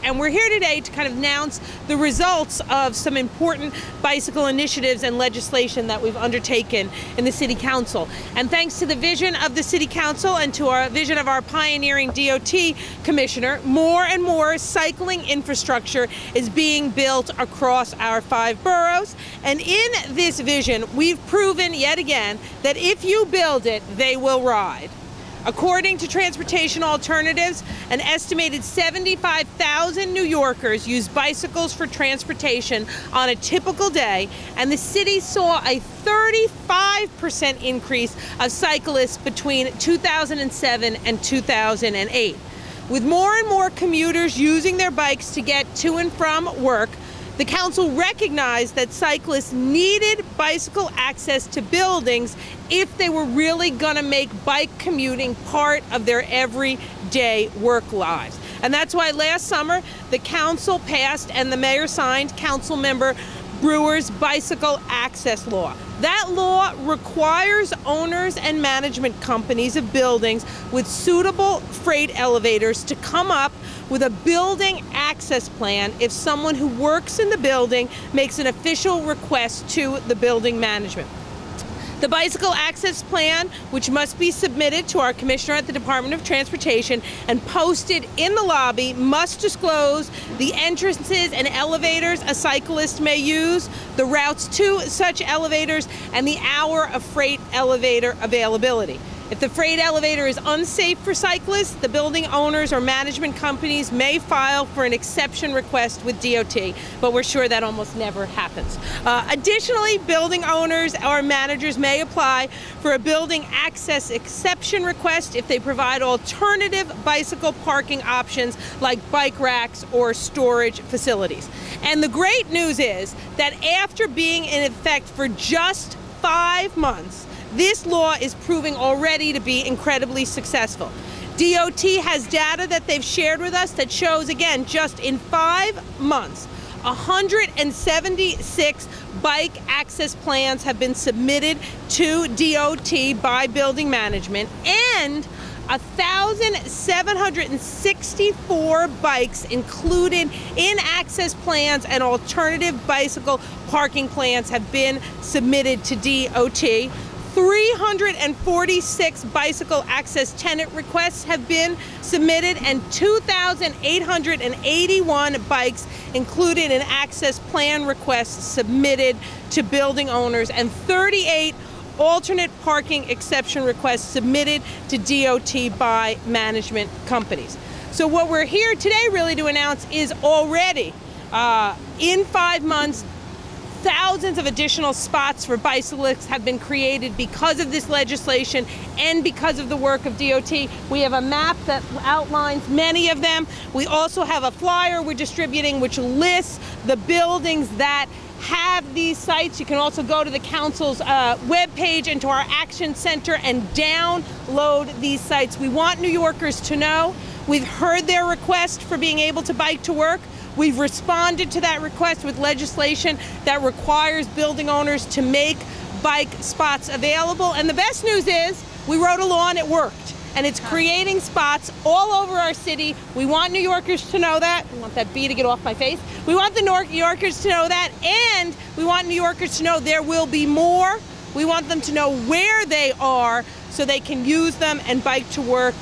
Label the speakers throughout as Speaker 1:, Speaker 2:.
Speaker 1: And we're here today to kind of announce the results of some important bicycle initiatives and legislation that we've undertaken in the City Council. And thanks to the vision of the City Council and to our vision of our pioneering DOT Commissioner, more and more cycling infrastructure is being built across our 5 boroughs. And in this vision, we've proven yet again that if you build it, they will ride. According to Transportation Alternatives, an estimated 75,000 New Yorkers use bicycles for transportation on a typical day, and the city saw a 35% increase of cyclists between 2007 and 2008. With more and more commuters using their bikes to get to and from work, the council recognized that cyclists needed bicycle access to buildings if they were really going to make bike commuting part of their everyday work lives. And that's why last summer the council passed and the mayor signed Councilmember Brewer's bicycle access law. That law requires owners and management companies of buildings with suitable freight elevators to come up with a building access plan if someone who works in the building makes an official request to the building management. The bicycle access plan, which must be submitted to our commissioner at the Department of Transportation and posted in the lobby, must disclose the entrances and elevators a cyclist may use, the routes to such elevators, and the hour of freight elevator availability. If the freight elevator is unsafe for cyclists, the building owners or management companies may file for an exception request with DOT, but we're sure that almost never happens. Additionally, building owners or managers may apply for a building access exception request if they provide alternative bicycle parking options like bike racks or storage facilities. And the great news is that after being in effect for just 5 months, this law is proving already to be incredibly successful. DOT has data that they've shared with us that shows, again, just in 5 months, 176 bike access plans have been submitted to DOT by building management, and 1,764 bikes included in access plans and alternative bicycle parking plans have been submitted to DOT. 346 bicycle access tenant requests have been submitted, and 2,881 bikes included in access plan requests submitted to building owners, and 38 alternate parking exception requests submitted to DOT by management companies. So what we're here today really to announce is already, in 5 months, thousands of additional spots for bicyclists have been created because of this legislation and because of the work of DOT. We have a map that outlines many of them. We also have a flyer we're distributing which lists the buildings that have these sites. You can also go to the council's webpage and to our action center and download these sites. We want New Yorkers to know we've heard their request for being able to bike to work. We've responded to that request with legislation that requires building owners to make bike spots available. And the best news is we wrote a law and it worked. And it's creating spots all over our city. We want New Yorkers to know that. We want that bee to get off my face. We want the New Yorkers to know that. And we want New Yorkers to know there will be more. We want them to know where they are so they can use them and bike to work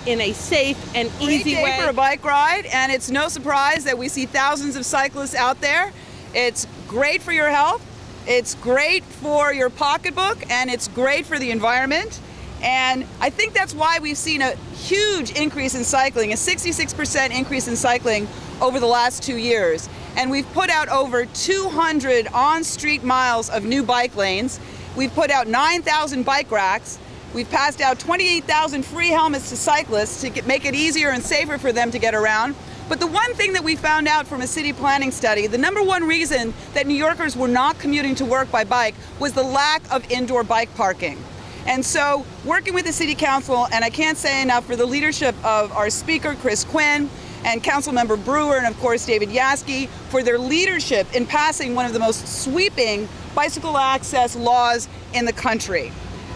Speaker 1: in a safe and easy way.
Speaker 2: Great day for a bike ride, and it's no surprise that we see thousands of cyclists out there. It's great for your health, it's great for your pocketbook, and it's great for the environment. And I think that's why we've seen a huge increase in cycling, a 66% increase in cycling over the last 2 years. And we've put out over 200 on-street miles of new bike lanes. We've put out 9,000 bike racks. We've passed out 28,000 free helmets to cyclists to make it easier and safer for them to get around. But the one thing that we found out from a city planning study, the #1 reason that New Yorkers were not commuting to work by bike was the lack of indoor bike parking. And so, working with the City Council, and I can't say enough for the leadership of our Speaker, Chris Quinn, and Councilmember Brewer, and of course David Yaski, for their leadership in passing one of the most sweeping bicycle access laws in the country.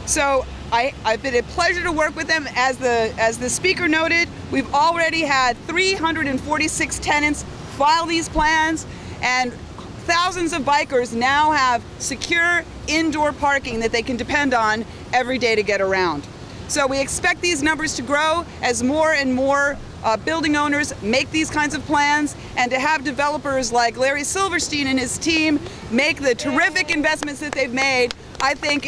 Speaker 2: So I've been a pleasure to work with them. As the speaker noted, we've already had 346 tenants file these plans, and thousands of bikers now have secure indoor parking that they can depend on every day to get around. So we expect these numbers to grow as more and more building owners make these kinds of plans, and to have developers like Larry Silverstein and his team make the terrific investments that they've made, I think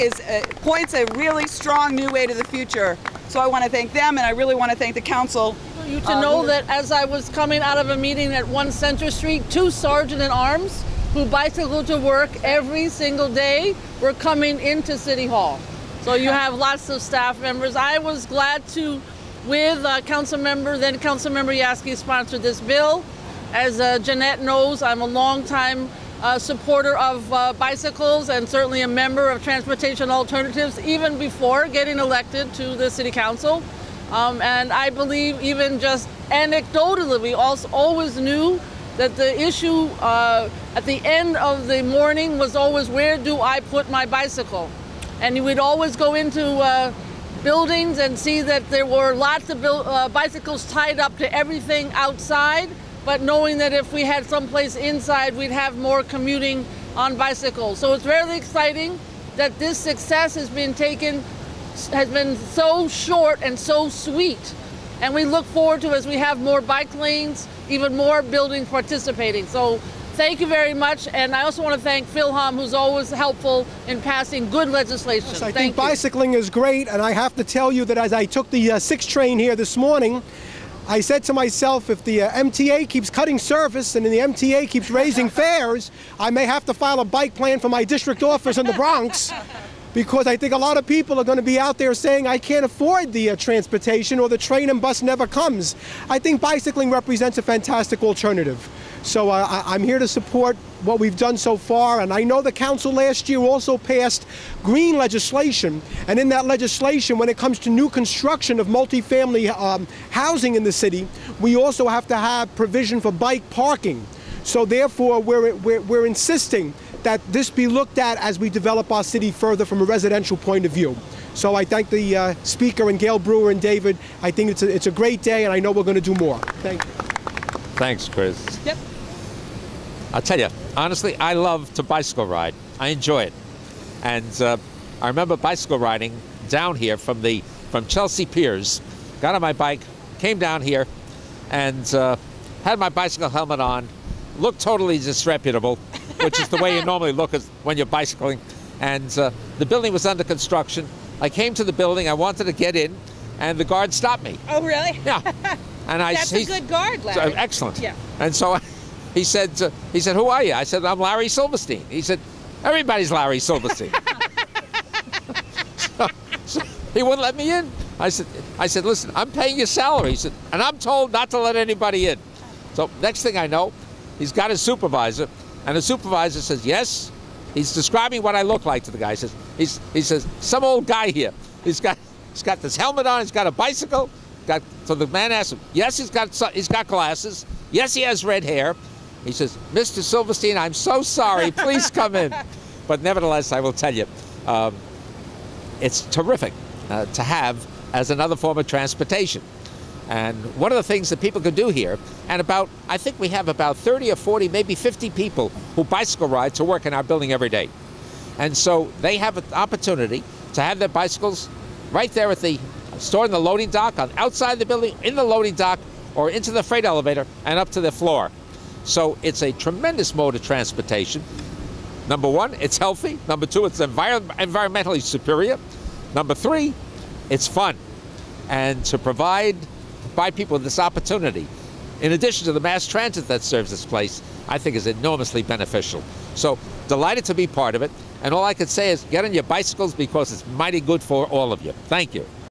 Speaker 2: points a really strong new way to the future. So I want to thank them, and I really want to thank the council.
Speaker 3: For you to know that as I was coming out of a meeting at 1 Center Street, 2 sergeant-at-arms who bicycle to work every single day were coming into City Hall. So you have lots of staff members. I was glad to, with then Councilmember Yaski, sponsored this bill. As Jeanette knows, I'm a longtime supporter of bicycles, and certainly a member of Transportation Alternatives even before getting elected to the City Council. And I believe, even just anecdotally, we also always knew that the issue at the end of the morning was always, where do I put my bicycle? And we'd always go into buildings and see that there were lots of bicycles tied up to everything outside, but knowing that if we had someplace inside, we'd have more commuting on bicycles. So it's really exciting that this success has been so short and so sweet. And we look forward to, as we have more bike lanes, even more buildings participating. So thank you very much. And I also want to thank Phil Hom, who's always helpful in passing good legislation.
Speaker 4: Yes, I think bicycling is great, and I have to tell you that as I took the 6 train here this morning, I said to myself, if the MTA keeps cutting service and the MTA keeps raising fares, I may have to file a bike plan for my district office in the Bronx, because I think a lot of people are going to be out there saying, I can't afford the transportation, or the train and bus never comes. I think bicycling represents a fantastic alternative. So I'm here to support what we've done so far, and I know the council last year also passed green legislation, and in that legislation, when it comes to new construction of multifamily housing in the city, we also have to have provision for bike parking. So therefore, we're insisting that this be looked at as we develop our city further from a residential point of view. So I thank the speaker, and Gail Brewer and David. I think it's a great day, and I know we're going to do more. Thank you.
Speaker 5: Thanks, Chris.
Speaker 1: Yep.
Speaker 5: I'll tell you, honestly, I love to bicycle ride. I enjoy it. And I remember bicycle riding down here from Chelsea Piers, got on my bike, came down here, and had my bicycle helmet on, looked totally disreputable, which is the way you normally look when you're bicycling. And the building was under construction. I came to the building, I wanted to get in, and the guard stopped me.
Speaker 1: Oh, really?
Speaker 5: Yeah. And
Speaker 1: That's a good guard, Larry.
Speaker 5: Excellent.
Speaker 1: Yeah.
Speaker 5: And so he said, who are you? I said, I'm Larry Silverstein. He said, everybody's Larry Silverstein. so he wouldn't let me in. I said, listen, I'm paying your salary. He said, and I'm told not to let anybody in. So next thing I know, he's got his supervisor, and the supervisor says, yes. He's describing what I look like to the guy. He says, some old guy here. He's got this helmet on. He's got a bicycle. So the man asks him, yes, he's got glasses. Yes, he has red hair. He says, Mr. Silverstein, I'm so sorry. Please come in. But nevertheless, I will tell you, it's terrific to have as another form of transportation. And one of the things that people can do here, and I think we have about 30 or 40, maybe 50 people who bicycle ride to work in our building every day. And so they have an opportunity to have their bicycles right there at the stored in the loading dock, on outside the building, in the loading dock, or into the freight elevator and up to the floor. So it's a tremendous mode of transportation. Number one, it's healthy. Number two, it's environmentally superior. Number three, it's fun. And to provide people with this opportunity, in addition to the mass transit that serves this place, I think is enormously beneficial. So delighted to be part of it. And all I can say is get on your bicycles, because it's mighty good for all of you. Thank you.